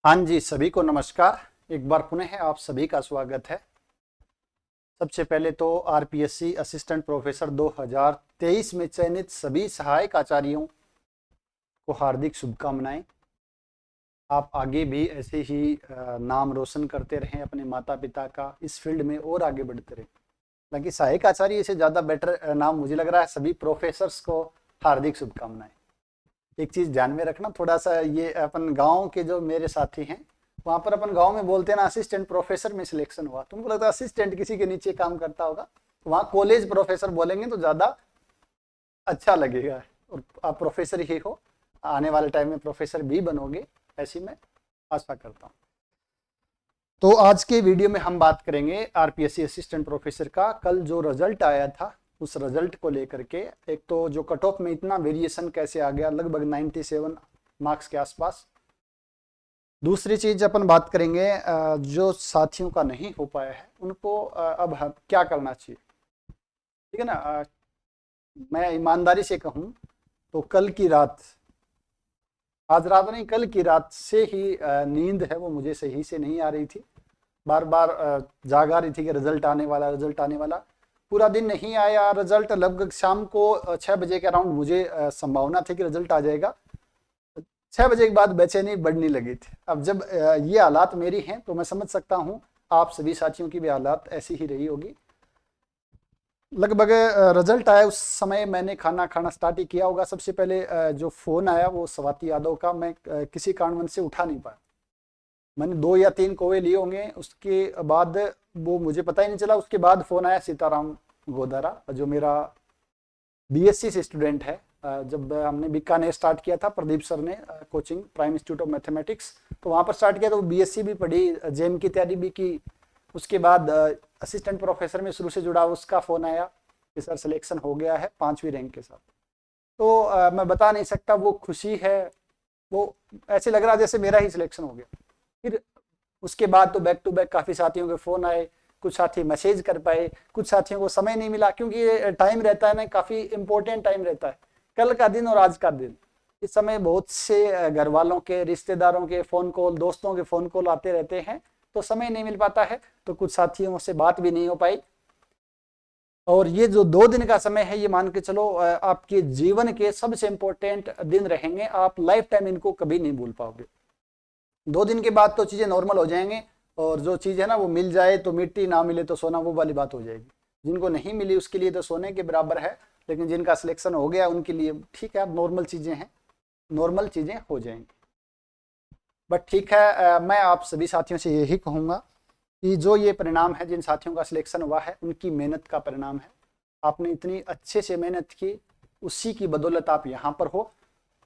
हाँ जी, सभी को नमस्कार। एक बार पुनः आप सभी का स्वागत है। सबसे पहले तो आरपीएससी असिस्टेंट प्रोफेसर 2023 में चयनित सभी सहायक आचार्यों को हार्दिक शुभकामनाएं। आप आगे भी ऐसे ही नाम रोशन करते रहें अपने माता पिता का, इस फील्ड में और आगे बढ़ते रहें। बाकी सहायक आचार्य से ज़्यादा बेटर नाम मुझे लग रहा है। सभी प्रोफेसर्स को हार्दिक शुभकामनाएं। एक चीज ध्यान में रखना, थोड़ा सा ये अपन गांव के जो मेरे साथी हैं, वहां पर अपन गांव में बोलते हैं ना, असिस्टेंट प्रोफेसर में सिलेक्शन हुआ। तुमको लगता है असिस्टेंट किसी के नीचे काम करता होगा? वहां कॉलेज प्रोफेसर बोलेंगे तो ज्यादा अच्छा लगेगा। और आप प्रोफेसर ही हो, आने वाले टाइम में प्रोफेसर भी बनोगे, ऐसी मैं आशा करता हूँ। तो आज के वीडियो में हम बात करेंगे आरपीएससी असिस्टेंट प्रोफेसर का कल जो रिजल्ट आया था, उस रिजल्ट को लेकर के। एक तो जो कट ऑफ में इतना वेरिएशन कैसे आ गया, लगभग 97 मार्क्स के आसपास। दूसरी चीज अपन बात करेंगे जो साथियों का नहीं हो पाया है उनको अब क्या करना चाहिए। ठीक है ना। मैं ईमानदारी से कहूँ तो कल की रात, आज रात नहीं, कल की रात से ही नींद है वो मुझे सही से नहीं आ रही थी। बार बार जाग आ रही थी कि रिजल्ट आने वाला, रिजल्ट आने वाला। पूरा दिन नहीं आया रिजल्ट। लगभग शाम को 6 बजे के अराउंड मुझे संभावना थी कि रिजल्ट आ जाएगा। 6 बजे के बाद बेचैनी बढ़ने लगी थी। अब जब ये हालात मेरी हैं तो मैं समझ सकता हूँ आप सभी साथियों की भी हालात ऐसी ही रही होगी। लगभग रिजल्ट आया उस समय मैंने खाना खाना स्टार्ट ही किया होगा। सबसे पहले जो फोन आया वो स्वाति यादव का, मैं किसी कारणवश से उठा नहीं पाया। मैंने 2 या 3 कोवे लिए होंगे, उसके बाद वो मुझे पता ही नहीं चला। उसके बाद फोन आया सीताराम गोदारा, जो मेरा बीएससी से स्टूडेंट है। जब हमने बीकानेर स्टार्ट किया था, प्रदीप सर ने coaching, prime institute of mathematics, तो वहाँ पर स्टार्ट किया। तो बीएससी भी पढ़ी, जेम की तैयारी भी की। उसके बाद असिस्टेंट प्रोफेसर में शुरू से जुड़ा, उसका फ़ोन आया कि सर सिलेक्शन हो गया है 5वीं रैंक के साथ। तो मैं बता नहीं सकता वो खुशी है, वो ऐसे लग रहा जैसे मेरा ही सिलेक्शन हो गया। फिर उसके बाद तो बैक टू बैक काफ़ी साथियों के फ़ोन आए, कुछ साथी मैसेज कर पाए, कुछ साथियों को समय नहीं मिला, क्योंकि ये टाइम रहता है ना, काफ़ी इंपॉर्टेंट टाइम रहता है, कल का दिन और आज का दिन। इस समय बहुत से घर वालों के, रिश्तेदारों के फ़ोन कॉल, दोस्तों के फ़ोन कॉल आते रहते हैं, तो समय नहीं मिल पाता है। तो कुछ साथियों से बात भी नहीं हो पाई। और ये जो 2 दिन का समय है, ये मान के चलो आपके जीवन के सबसे इंपॉर्टेंट दिन रहेंगे। आप लाइफ टाइम इनको कभी नहीं भूल पाओगे। 2 दिन के बाद तो चीज़ें नॉर्मल हो जाएंगे, और जो चीज़ है ना वो मिल जाए तो मिट्टी, ना मिले तो सोना, वो वाली बात हो जाएगी। जिनको नहीं मिली उसके लिए तो सोने के बराबर है, लेकिन जिनका सिलेक्शन हो गया उनके लिए ठीक है, अब नॉर्मल चीज़ें हैं, नॉर्मल चीज़ें हो जाएंगी। बट ठीक है, मैं आप सभी साथियों से यही कहूँगा कि जो ये परिणाम है, जिन साथियों का सिलेक्शन हुआ है, उनकी मेहनत का परिणाम है। आपने इतनी अच्छे से मेहनत की, उसी की बदौलत आप यहाँ पर हो।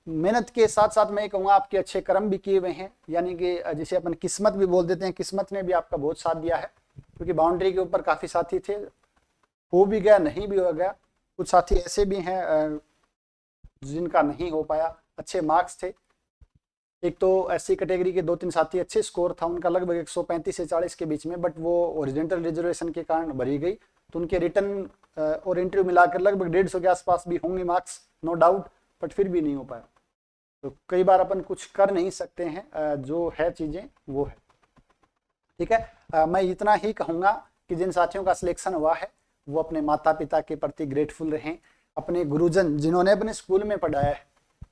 मेहनत के साथ साथ मैं कहूँगा आपके अच्छे कर्म भी किए हुए हैं, यानी कि जिसे अपन किस्मत भी बोल देते हैं, किस्मत ने भी आपका बहुत साथ दिया है। क्योंकि बाउंड्री के ऊपर काफ़ी साथी थे, हो भी गया, नहीं भी हो गया। कुछ साथी ऐसे भी हैं जिनका नहीं हो पाया, अच्छे मार्क्स थे। एक तो एससी कैटेगरी के 2-3 साथी, अच्छे स्कोर था उनका, लगभग 135 से 40 के बीच में, बट वो ओरिजेंटल रिजर्वेशन के कारण भरी गई। तो उनके रिटर्न और इंटरव्यू मिलाकर लगभग 150 के आसपास भी होंगे मार्क्स, नो डाउट, बट फिर भी नहीं हो पाया। तो कई बार अपन कुछ कर नहीं सकते हैं, जो है चीज़ें वो है। ठीक है, मैं इतना ही कहूँगा कि जिन साथियों का सिलेक्शन हुआ है वो अपने माता पिता के प्रति ग्रेटफुल रहें, अपने गुरुजन जिन्होंने अपने स्कूल में पढ़ाया है।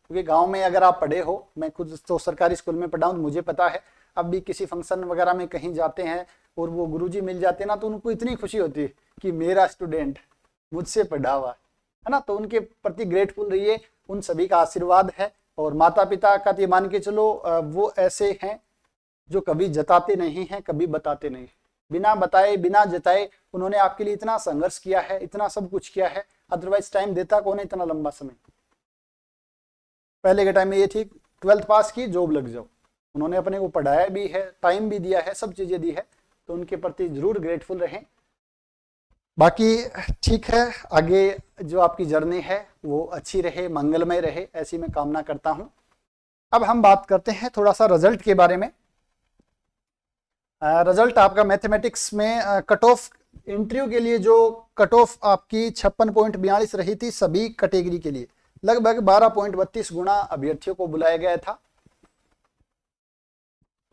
क्योंकि गांव में अगर आप पढ़े हो, मैं खुद तो सरकारी स्कूल में पढ़ा हूँ, मुझे पता है। अब भी किसी फंक्शन वगैरह में कहीं जाते हैं और वो गुरुजी मिल जाते हैं ना, तो उनको इतनी खुशी होती है कि मेरा स्टूडेंट मुझसे पढ़ा हुआ है ना। तो उनके प्रति ग्रेटफुल रहिए, उन सभी का आशीर्वाद है। और माता पिता का तो मान के चलो वो ऐसे हैं जो कभी जताते नहीं हैं, कभी बताते नहीं, बिना बताए बिना जताए उन्होंने आपके लिए इतना संघर्ष किया है, इतना सब कुछ किया है। अदरवाइज टाइम देता कौन है इतना लंबा समय। पहले के टाइम में ये थी 12th पास की जॉब लग जाओ, उन्होंने अपने को पढ़ाया भी है, टाइम भी दिया है, सब चीजें दी है। तो उनके प्रति जरूर ग्रेटफुल रहें। बाकी ठीक है, आगे जो आपकी जर्नी है वो अच्छी रहे, मंगलमय रहे, ऐसी मैं कामना करता हूं। अब हम बात करते हैं थोड़ा सा रिजल्ट के बारे में। रिजल्ट आपका मैथमेटिक्स में कट ऑफ, इंटरव्यू के लिए जो कट ऑफ आपकी 56.42 रही थी सभी कैटेगरी के लिए, लगभग 12.32 गुना अभ्यर्थियों को बुलाया गया था।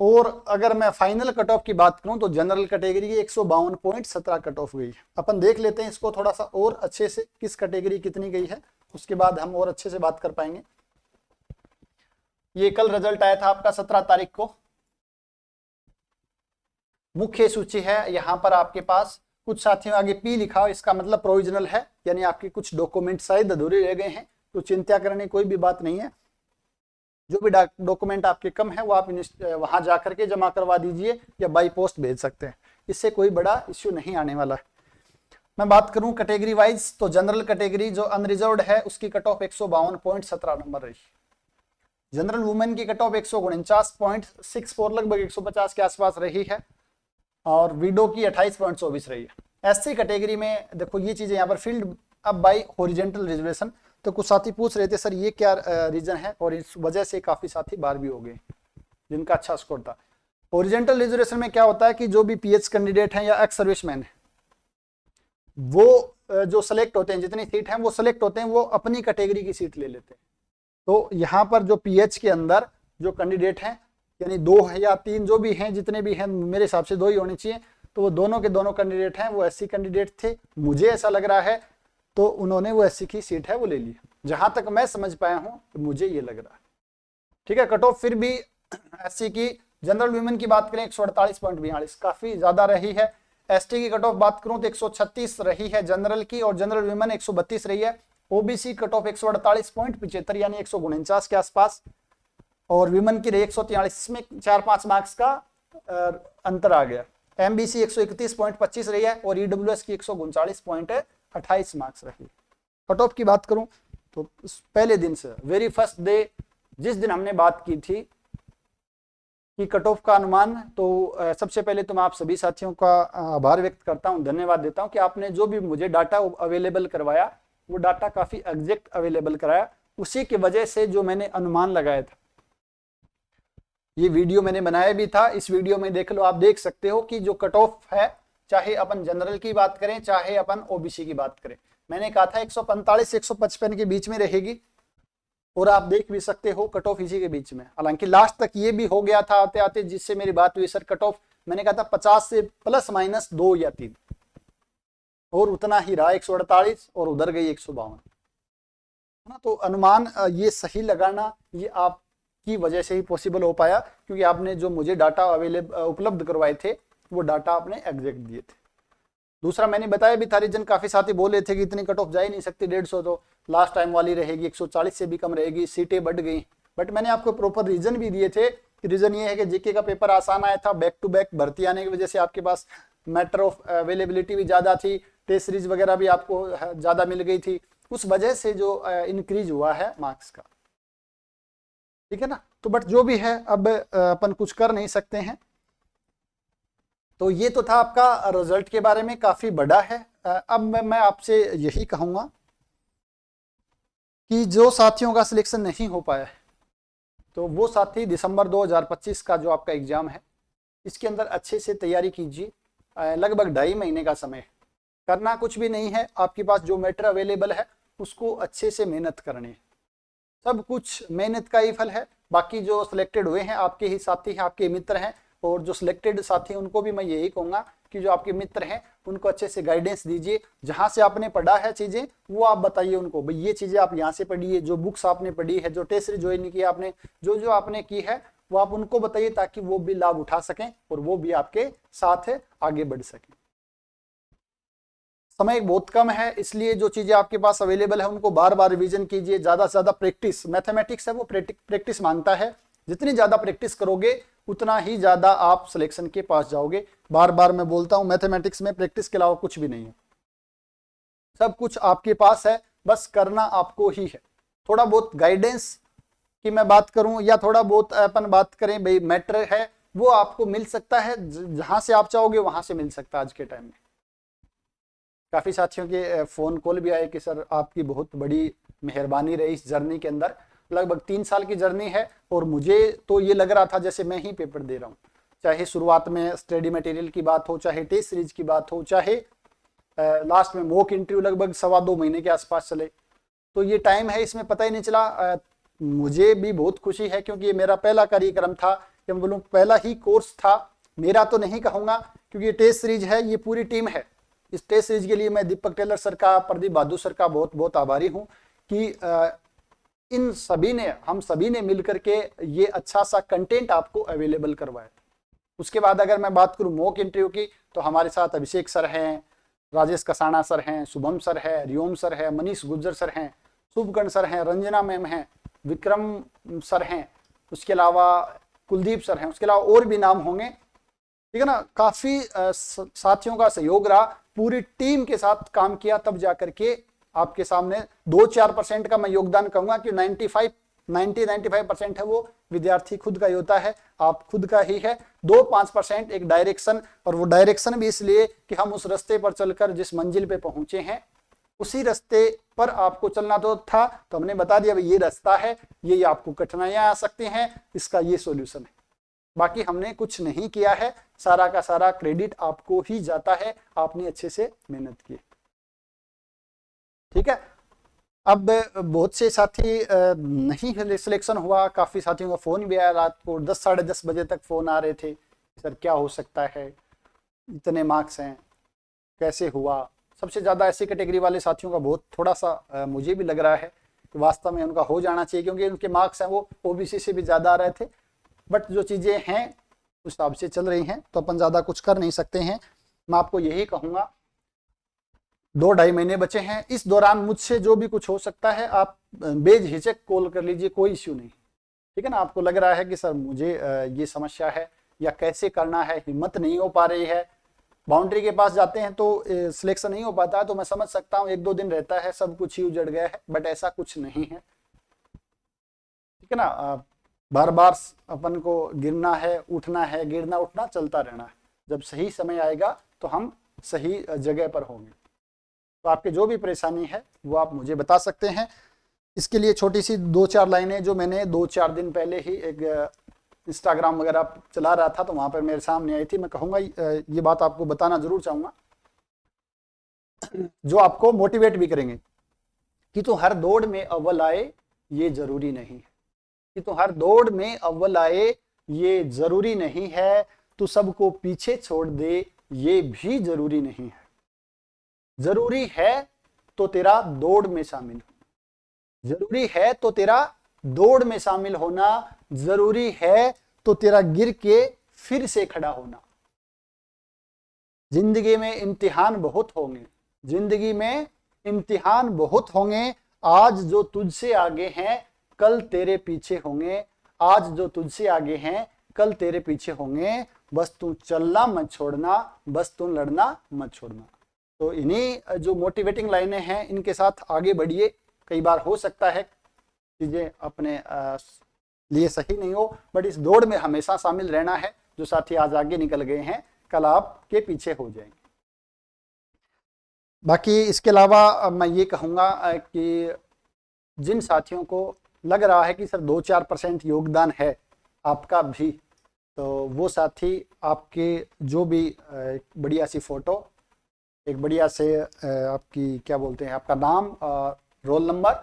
और अगर मैं फाइनल कट ऑफ की बात करूं तो जनरल कैटेगरी की 152.17 कट ऑफ गई है। अपन देख लेते हैं इसको थोड़ा सा और अच्छे से, किस कैटेगरी कितनी गई है, उसके बाद हम और अच्छे से बात कर पाएंगे। ये कल रिजल्ट आया था आपका 17 तारीख को। मुख्य सूची है, यहां पर आपके पास कुछ साथियों आगे पी लिखा हो, इसका मतलब प्रोविजनल है, यानी आपके कुछ डॉक्यूमेंट शायद अधूरे रह गए हैं, तो चिंता करने कोई भी बात नहीं है। जो भी डॉक्यूमेंट आपके कम है वो आप वहां जाकर के जमा करवा दीजिए या बाई पोस्ट भेज सकते हैं, इससे कोई बड़ा इश्यू नहीं आने वाला है। मैं बात करूं कैटेगरी वाइज तो जनरल कैटेगरी जो अनरिजर्व्ड है उसकी कट ऑफ 152.17 नंबर रही। जनरल वुमेन की कट ऑफ 149.64 लगभग 150 के आसपास रही है, और विडो की 28.24 रही है। एससी कैटेगरी में देखो ये चीजें यहाँ पर फील्ड अब बाई हॉरिजॉन्टल रिजर्वेशन, तो कुछ साथी पूछ रहे थे सर ये क्या रीजन है, और इस वजह से काफी साथी बाहर भी हो गए जिनका अच्छा स्कोर था। हॉरिजॉन्टल रिजर्वेशन में क्या होता है कि जो भी पीएच कैंडिडेट हैं या एक्स सर्विसमैन है, वो जो सेलेक्ट होते हैं, जितनी सीट हैं वो सेलेक्ट होते हैं, वो अपनी कैटेगरी की सीट ले लेते हैं। तो यहाँ पर जो पीएच के अंदर जो कैंडिडेट हैं, यानी 2 है या 3 जो भी हैं, जितने भी हैं, मेरे हिसाब से 2 ही होने चाहिए, तो वो दोनों के दोनों कैंडिडेट हैं वो एससी कैंडिडेट थे, मुझे ऐसा लग रहा है, तो उन्होंने वो एससी की सीट है वो ले ली, जहां तक मैं समझ पाया हूं तो मुझे ये लग रहा है। ठीक है, कट ऑफ फिर भी एससी की जनरल वुमेन की बात करें 148.42 काफी ज्यादा रही है। एसटी की कट ऑफ बात करूं तो 136 रही है जनरल की, और जनरल वुमेन 132 रही है। ओबीसी कट ऑफ 148.75 यानी 149 के आसपास, और विमेन की रही 143 में 4-5 मार्क्स का अंतर आ गया। एमबीसी 131.25 रही है, और ईडब्ल्यूएस की 139.28 मार्क्स रही। कट ऑफ की बात करूं तो पहले दिन से, वेरी फर्स्ट डे, जिस दिन हमने बात की थी कि कट ऑफ का अनुमान, तो सबसे पहले तो मैं आप सभी साथियों का आभार व्यक्त करता हूं, धन्यवाद देता हूं कि आपने जो भी मुझे डाटा अवेलेबल करवाया वो डाटा काफी एग्जैक्ट अवेलेबल कराया। उसी की वजह से जो मैंने अनुमान लगाया था, ये वीडियो मैंने बनाया भी था, इस वीडियो में देख लो, आप देख सकते हो कि जो कट ऑफ है, चाहे अपन जनरल की बात करें चाहे अपन ओबीसी की बात करें, मैंने कहा था 145 से 155 के बीच में रहेगी, और आप देख भी सकते हो कट ऑफ इसी के बीच में। हालांकि लास्ट तक ये भी हो गया था आते आते, जिससे मेरी बात हुई सर कट ऑफ, मैंने कहा था 50 से ±2 या 3, और उतना ही रहा 148, और उधर गई 152 है ना। तो अनुमान ये सही लगाना ये आपकी वजह से ही पॉसिबल हो पाया, क्योंकि आपने जो मुझे डाटा उपलब्ध करवाए थे वो डाटा आपने एग्जैक्ट दिए थे। दूसरा मैंने बताया भी था, रीजन काफी साथी बोले थे कि इतनी कट ऑफ जा ही नहीं सकती, 150 तो लास्ट टाइम वाली रहेगी, 140 से भी कम रहेगी, सीटें बढ़ गई। बट मैंने आपको प्रॉपर रीजन भी दिए थे कि रीजन ये है कि जीके का पेपर आसान आया था, बैक टू बैक भर्ती आने की वजह से आपके पास मैटर ऑफ अवेलेबिलिटी भी ज्यादा थी, टेस्ट सीरीज वगैरह भी आपको ज्यादा मिल गई थी, उस वजह से जो इंक्रीज हुआ है मार्क्स का। ठीक है ना। तो बट जो भी है, अब अपन कुछ कर नहीं सकते हैं। तो ये तो था आपका रिजल्ट के बारे में, काफी बड़ा है। अब मैं आपसे यही कहूंगा कि जो साथियों का सिलेक्शन नहीं हो पाया है, तो वो साथी दिसंबर 2025 का जो आपका एग्जाम है, इसके अंदर अच्छे से तैयारी कीजिए। लगभग 2.5 महीने का समय, करना कुछ भी नहीं है, आपके पास जो मैटर अवेलेबल है उसको अच्छे से मेहनत करनी है, सब कुछ मेहनत का ही फल है। बाकी जो सिलेक्टेड हुए हैं आपके ही साथी हैं, आपके मित्र हैं, और जो सिलेक्टेड साथी हैं उनको भी मैं यही कहूंगा कि जो आपके मित्र हैं उनको अच्छे से गाइडेंस दीजिए। जहां से आपने पढ़ा है चीजें वो आप बताइए उनको, भाई ये चीजें आप यहाँ से पढ़िए, जो बुक्स आपने पढ़ी है, जो टेस्ट सीरीज ज्वाइन की आपने, जो आपने की है वो आप उनको बताइए, ताकि वो भी लाभ उठा सकें और वो भी आपके साथ आगे बढ़ सकें। समय बहुत कम है, इसलिए जो चीजें आपके पास अवेलेबल है उनको बार बार रिवीजन कीजिए। ज्यादा से ज्यादा प्रैक्टिस, मैथमेटिक्स है वो प्रैक्टिस मांगता है, जितनी ज्यादा प्रैक्टिस करोगे उतना ही ज्यादा आप सिलेक्शन के पास जाओगे। बार बार मैं बोलता हूं, मैथमेटिक्स में प्रैक्टिस के अलावा कुछ भी नहीं है, सब कुछ आपके पास है, बस करना आपको ही है। थोड़ा बहुत गाइडेंस की मैं बात करूं या थोड़ा बहुत अपन बात करें, भाई मैटर है वो आपको मिल सकता है, जहां से आप चाहोगे वहां से मिल सकता है। आज के टाइम में काफी साथियों के फोन कॉल भी आए कि सर आपकी बहुत बड़ी मेहरबानी रही इस जर्नी के अंदर। लगभग 3 साल की जर्नी है, और मुझे तो ये लग रहा था जैसे मैं ही पेपर दे रहा हूँ, चाहे शुरुआत में स्टडी मटेरियल की बात हो, चाहे टेस्ट सीरीज की बात हो, चाहे लास्ट में मॉक इंटरव्यू लगभग 2.25 महीने के आसपास चले। तो ये टाइम है, इसमें पता ही नहीं चला मुझे भी बहुत खुशी है क्योंकि ये मेरा पहला कार्यक्रम था, कि मैं बोलूँ पहला ही कोर्स था। मेरा तो नहीं कहूँगा क्योंकि ये टेस्ट सीरीज है, ये पूरी टीम है। इस टेस्ट सीरीज के लिए मैं दीपक टेलर सर का, प्रदीप बहादुर सर का बहुत बहुत आभारी हूँ कि इन सभी ने, हम सभी ने मिलकर के ये अच्छा सा कंटेंट आपको अवेलेबल करवाया। उसके बाद अगर मैं बात करूँ मॉक इंटरव्यू की, तो हमारे साथ अभिषेक सर हैं, राजेश कसाना सर हैं, शुभम सर है, रियोम सर है, मनीष गुज्जर सर हैं, शुभकर्ण सर हैं, रंजना मैम हैं, विक्रम सर हैं, उसके अलावा कुलदीप सर हैं, उसके अलावा और भी नाम होंगे, ठीक है ना। काफी साथियों का सहयोग रहा, पूरी टीम के साथ काम किया, तब जाकर के आपके सामने 2-4% का मैं योगदान कहूंगा कि 90-95% है वो विद्यार्थी खुद का ही होता है, आप खुद का ही है। 2-5% एक डायरेक्शन, और वो डायरेक्शन भी इसलिए कि हम उस रास्ते पर चलकर जिस मंजिल पे पहुंचे हैं उसी रास्ते पर आपको चलना तो था, तो हमने बता दिया भाई ये रास्ता है, ये आपको कठिनाइयां आ सकती हैं, इसका ये सॉल्यूशन है। बाकी हमने कुछ नहीं किया है, सारा का सारा क्रेडिट आपको ही जाता है, आपने अच्छे से मेहनत की, ठीक है। अब बहुत से साथी नहीं सिलेक्शन हुआ, काफी साथियों का फोन भी आया, रात को 10 साढ़े 10 बजे तक फोन आ रहे थे, सर क्या हो सकता है, इतने मार्क्स हैं, कैसे हुआ। सबसे ज्यादा ऐसी कैटेगरी वाले साथियों का बहुत थोड़ा सा मुझे भी लग रहा है कि वास्तव में उनका हो जाना चाहिए, क्योंकि उनके मार्क्स हैं वो ओबीसी से भी ज्यादा आ रहे थे। बट जो चीजें हैं उस हिसाब से चल रही हैं, तो अपन ज्यादा कुछ कर नहीं सकते हैं। मैं आपको यही कहूंगा, 2-2.5 महीने बचे हैं, इस दौरान मुझसे जो भी कुछ हो सकता है आप बेझिझक कॉल कर लीजिए, कोई इश्यू नहीं, ठीक है ना। आपको लग रहा है कि सर मुझे ये समस्या है या कैसे करना है, हिम्मत नहीं हो पा रही है, बाउंड्री के पास जाते हैं तो सिलेक्शन नहीं हो पाता है, तो मैं समझ सकता हूँ 1-2 दिन रहता है, सब कुछ ही उजड़ गया है, बट ऐसा कुछ नहीं है, ठीक है ना। बार बार अपन को गिरना है, उठना है, गिरना उठना चलता रहना है, जब सही समय आएगा तो हम सही जगह पर होंगे। तो आपके जो भी परेशानी है वो आप मुझे बता सकते हैं। इसके लिए छोटी सी 2-4 लाइनें जो मैंने 2-4 दिन पहले ही एक इंस्टाग्राम वगैरह चला रहा था, तो वहां पर मेरे सामने आई थी, मैं कहूँगा ये बात आपको बताना जरूर चाहूँगा, जो आपको मोटिवेट भी करेंगे कि तो हर दौड़ में अव्वल आए ये जरूरी नहीं है, कि तो हर दौड़ में अव्वल आए ये जरूरी नहीं है, तो सबको पीछे छोड़ दे ये भी जरूरी नहीं है। जरूरी है तो तेरा दौड़ में शामिल होना, जरूरी है तो तेरा दौड़ में शामिल होना, जरूरी है तो तेरा गिर के फिर से खड़ा होना। जिंदगी में इम्तिहान बहुत होंगे, जिंदगी में इम्तिहान बहुत होंगे, आज जो तुझसे आगे हैं कल तेरे पीछे होंगे, आज जो तुझसे आगे हैं कल तेरे पीछे होंगे, बस तू चलना मत छोड़ना, बस तू लड़ना मत छोड़ना। तो इन्हीं जो मोटिवेटिंग लाइनें हैं इनके साथ आगे बढ़िए। कई बार हो सकता है चीजें अपने लिए सही नहीं हो, बट इस दौड़ में हमेशा शामिल रहना है। जो साथी आज आगे निकल गए हैं कल आपके पीछे हो जाएंगे। बाकी इसके अलावा मैं ये कहूँगा कि जिन साथियों को लग रहा है कि सर 2-4% योगदान है आपका भी, तो वो साथी आपके जो भी एक बढ़िया सी फोटो, एक बढ़िया से आपकी क्या बोलते हैं, आपका नाम, रोल नंबर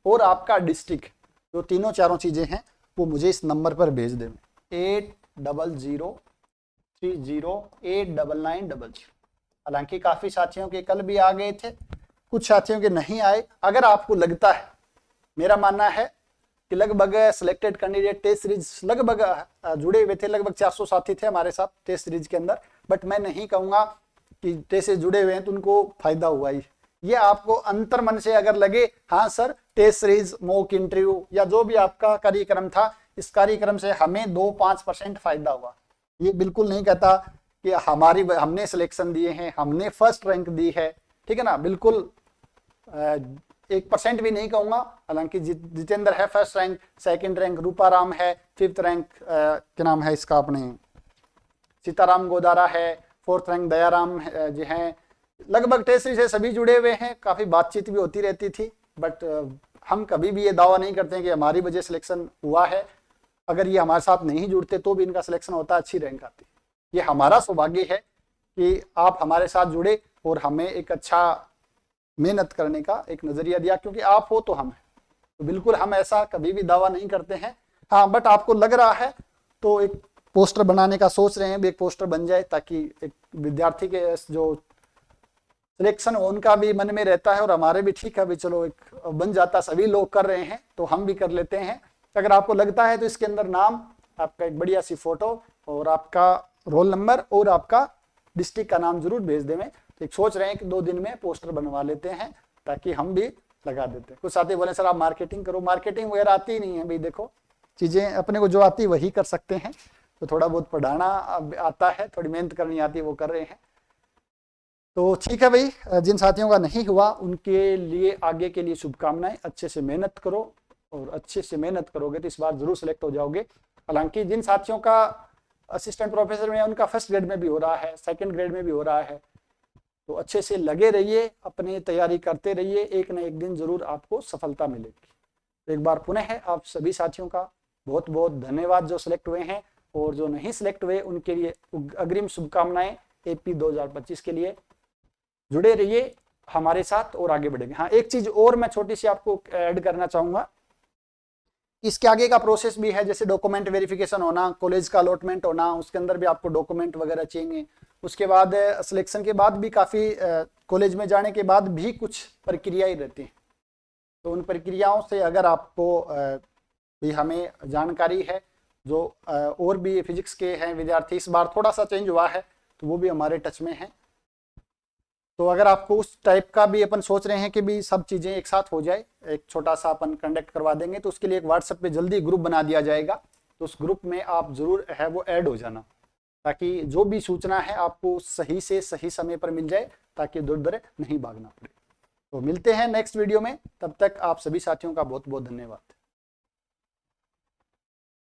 और आपका डिस्ट्रिक्ट, जो तीनों चारों चीज़ें हैं वो मुझे इस नंबर पर भेज दें, 8003089900। हालांकि काफ़ी साथियों के कल भी आ गए थे, कुछ साथियों के नहीं आए। अगर आपको लगता है, मेरा मानना है कि लगभग सिलेक्टेड कैंडिडेट टेस्ट सीरीज लगभग जुड़े हुए थे, लगभग 400 साथी थे हमारे साथ टेस्ट सीरीज के अंदर, बट मैं नहीं कहूँगा कि टेस्ट से जुड़े हुए हैं तो उनको फायदा हुआ ही। ये आपको अंतर मन से अगर लगे हाँ sir test series, mock interview या जो भी आपका कार्यक्रम था, इस कार्यक्रम से हमें 2-5% फायदा हुआ, ये बिल्कुल नहीं कहता कि हमने सिलेक्शन दिए हैं, हमने फर्स्ट रैंक दी है, ठीक है ना, बिल्कुल 1% भी नहीं कहूंगा। हालांकि जितेंद्र है first rank, second rank Ruparam है, 5th रैंक क्या नाम है इसका अपने सीताराम गोदारा है, 4th रैंक दयाराम जी हैं। लगभग टेस्ट सीरीज से सभी जुड़े हुए हैं, काफी बातचीत भी होती रहती थी, बट हम कभी भी ये दावा नहीं करते हैं कि हमारी वजह सिलेक्शन हुआ है। अगर ये हमारे साथ नहीं जुड़ते तो भी इनका सिलेक्शन होता, अच्छी रैंक आती। ये हमारा सौभाग्य है कि आप हमारे साथ जुड़े और हमें एक अच्छा मेहनत करने का एक नजरिया दिया, क्योंकि आप हो तो हम हैं। तो बिल्कुल हम ऐसा कभी भी दावा नहीं करते हैं। हाँ, बट आपको लग रहा है तो एक पोस्टर बनाने का सोच रहे हैं, भी एक पोस्टर बन जाए, ताकि एक विद्यार्थी के जो सिलेक्शन हो उनका भी मन में रहता है और हमारे भी, ठीक है भी चलो एक बन जाता, सभी लोग कर रहे हैं तो हम भी कर लेते हैं। अगर आपको लगता है तो इसके अंदर नाम, आपका एक बढ़िया सी फोटो और आपका रोल नंबर और आपका डिस्ट्रिक्ट का नाम जरूर भेज दें। तो एक सोच रहे हैं कि 2 दिन में पोस्टर बनवा लेते हैं, ताकि हम भी लगा देते हैं। कुछ साथी बोले सर आप मार्केटिंग करो, मार्केटिंग वगैरह आती ही नहीं है भाई, देखो चीजें अपने को जो आती वही कर सकते हैं। तो थोड़ा बहुत पढ़ाना आता है, थोड़ी मेहनत करनी आती है, वो कर रहे हैं। तो ठीक है भाई, जिन साथियों का नहीं हुआ उनके लिए आगे के लिए शुभकामनाएं। अच्छे से मेहनत करो और अच्छे से मेहनत करोगे तो इस बार जरूर सेलेक्ट हो जाओगे। हालांकि जिन साथियों का असिस्टेंट प्रोफेसर में उनका फर्स्ट ग्रेड में भी हो रहा है, सेकंड ग्रेड में भी हो रहा है, तो अच्छे से लगे रहिए, अपनी तैयारी करते रहिए, एक न एक दिन जरूर आपको सफलता मिलेगी। तो एक बार पुनः है आप सभी साथियों का बहुत बहुत धन्यवाद जो सिलेक्ट हुए हैं, और जो नहीं सिलेक्ट हुए उनके लिए अग्रिम शुभकामनाएं। AP 2025 के लिए जुड़े रहिए हमारे साथ और आगे बढ़ेंगे। हाँ, एक चीज और मैं छोटी सी आपको ऐड करना चाहूंगा, इसके आगे का प्रोसेस भी है, जैसे डॉक्यूमेंट वेरिफिकेशन होना, कॉलेज का अलॉटमेंट होना, उसके अंदर भी आपको डॉक्यूमेंट वगैरह चाहिए। उसके बाद सिलेक्शन के बाद भी काफ़ी कॉलेज में जाने के बाद भी कुछ प्रक्रियाएं रहती हैं। तो उन प्रक्रियाओं से अगर आपको भी हमें जानकारी है, जो और भी फिजिक्स के हैं विद्यार्थी, इस बार थोड़ा सा चेंज हुआ है तो वो भी हमारे टच में है। तो अगर आपको उस टाइप का भी अपन सोच रहे हैं कि भी सब चीज़ें एक साथ हो जाए, एक छोटा सा अपन कंडक्ट करवा देंगे, तो उसके लिए एक व्हाट्सएप पे जल्दी ग्रुप बना दिया जाएगा। तो उस ग्रुप में आप जरूर है वो ऐड हो जाना, ताकि जो भी सूचना है आपको सही से सही समय पर मिल जाए, ताकि दूर दर नहीं भागना पड़े। तो मिलते हैं नेक्स्ट वीडियो में, तब तक आप सभी साथियों का बहुत बहुत धन्यवाद।